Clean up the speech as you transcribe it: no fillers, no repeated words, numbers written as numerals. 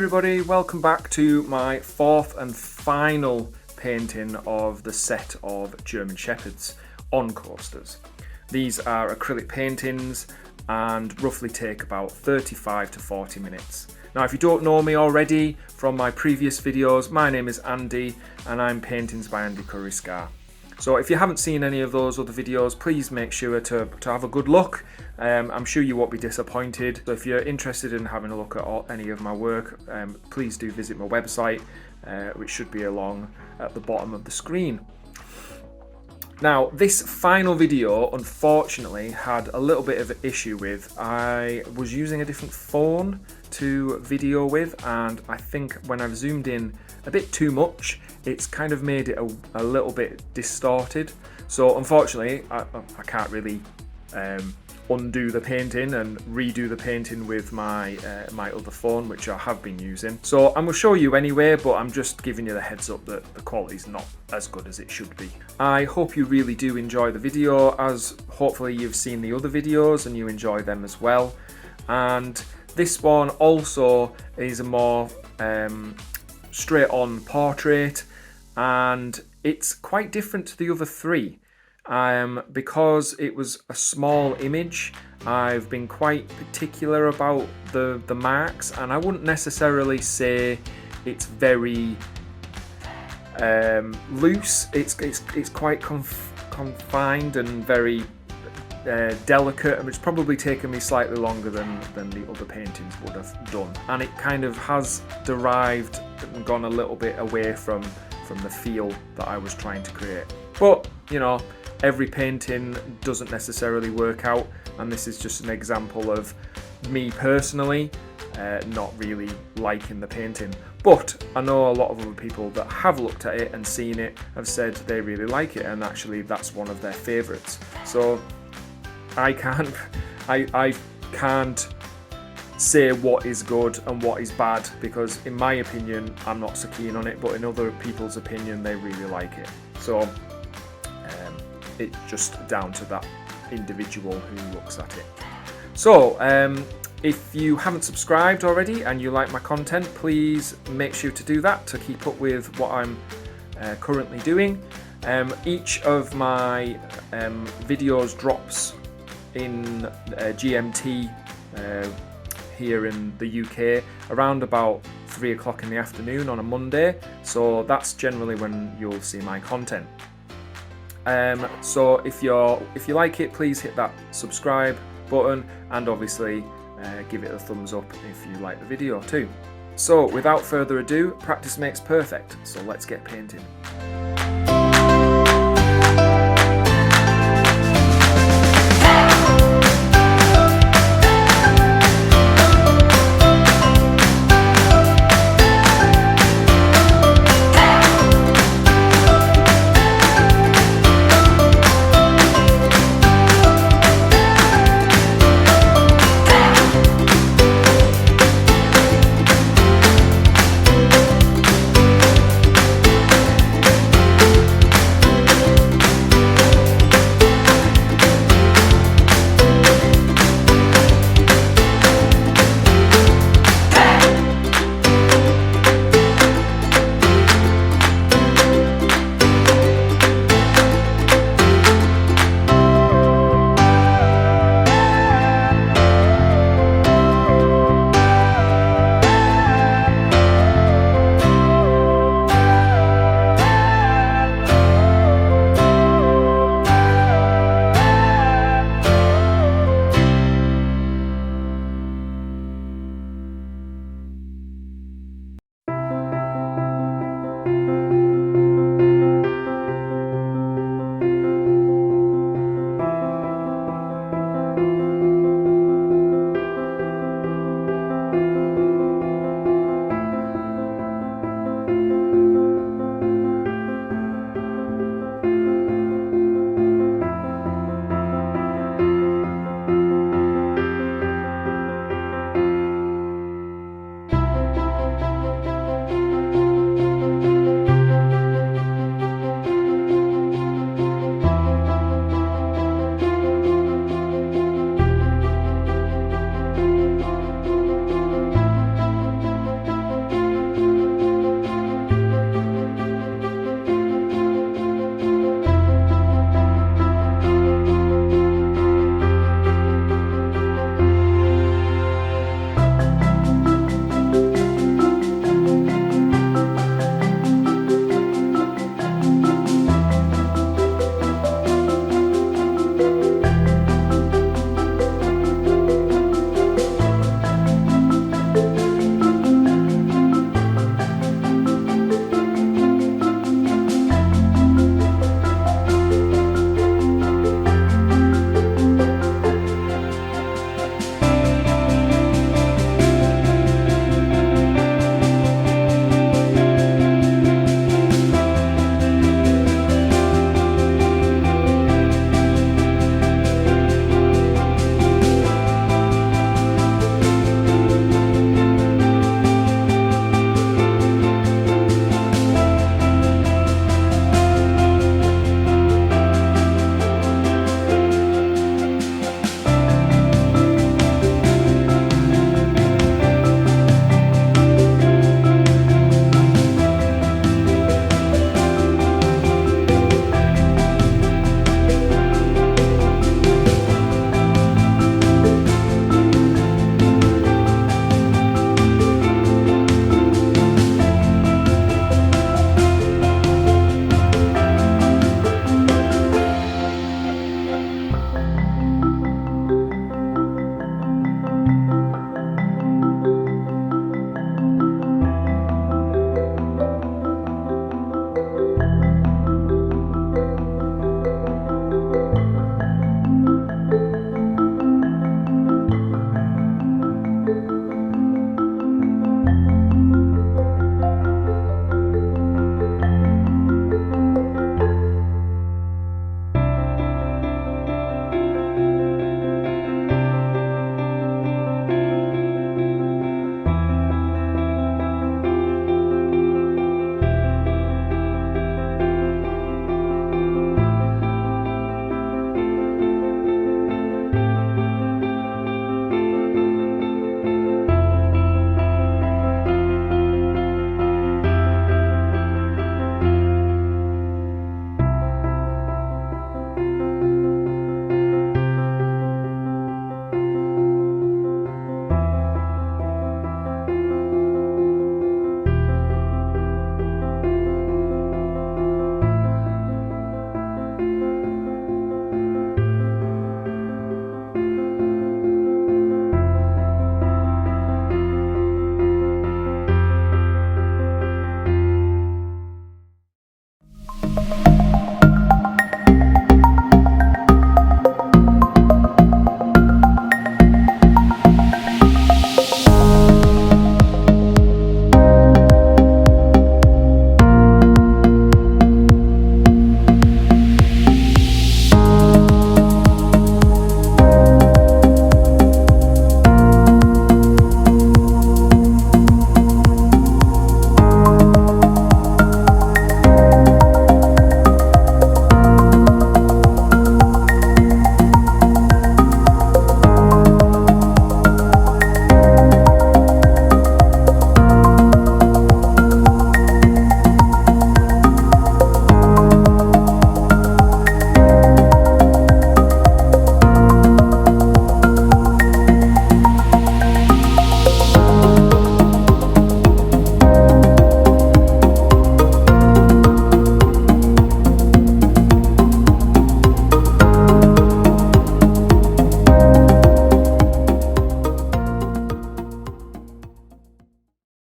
everybody, welcome back to my fourth and final painting of the set of German Shepherds on coasters. These are acrylic paintings and roughly take about 35 to 40 minutes. Now if you don't know me already from my previous videos, my name is Andy and I'm Paintings by Andy Currie-Scarr. So if you haven't seen any of those other videos, please make sure to have a good look. I'm sure you won't be disappointed. So if you're interested in having a look at any of my work, please do visit my website, which should be along at the bottom of the screen. Now, this final video, unfortunately, had a little bit of an issue with. I was using a different phone to video with, and I think when I've zoomed in a bit too much, it's kind of made it a little bit distorted. So unfortunately, I can't really undo the painting and redo the painting with my my other phone, which I have been using. So I'm going to show you anyway, but I'm just giving you the heads up that the quality's not as good as it should be. I hope you really do enjoy the video, as hopefully you've seen the other videos and you enjoy them as well. And this one also is a more straight on portrait, and it's quite different to the other three. Because it was a small image, I've been quite particular about the marks, and I wouldn't necessarily say it's very loose. It's quite confined and very delicate, and it's probably taken me slightly longer than the other paintings would have done, and it kind of has derived and gone a little bit away from the feel that I was trying to create. But you know, every painting doesn't necessarily work out, and this is just an example of me personally not really liking the painting. But I know a lot of other people that have looked at it and seen it have said they really like it, and actually that's one of their favourites. So I can't say what is good and what is bad, because in my opinion I'm not so keen on it, but in other people's opinion they really like it. So it's just down to that individual who looks at it. So if you haven't subscribed already and you like my content, please make sure to do that to keep up with what I'm currently doing. Each of my videos drops in GMT here in the UK around about 3 o'clock in the afternoon on a Monday, so that's generally when you'll see my content. So if you like it, please hit that subscribe button, and obviously give it a thumbs up if you like the video too. So without further ado, practice makes perfect, so let's get painting.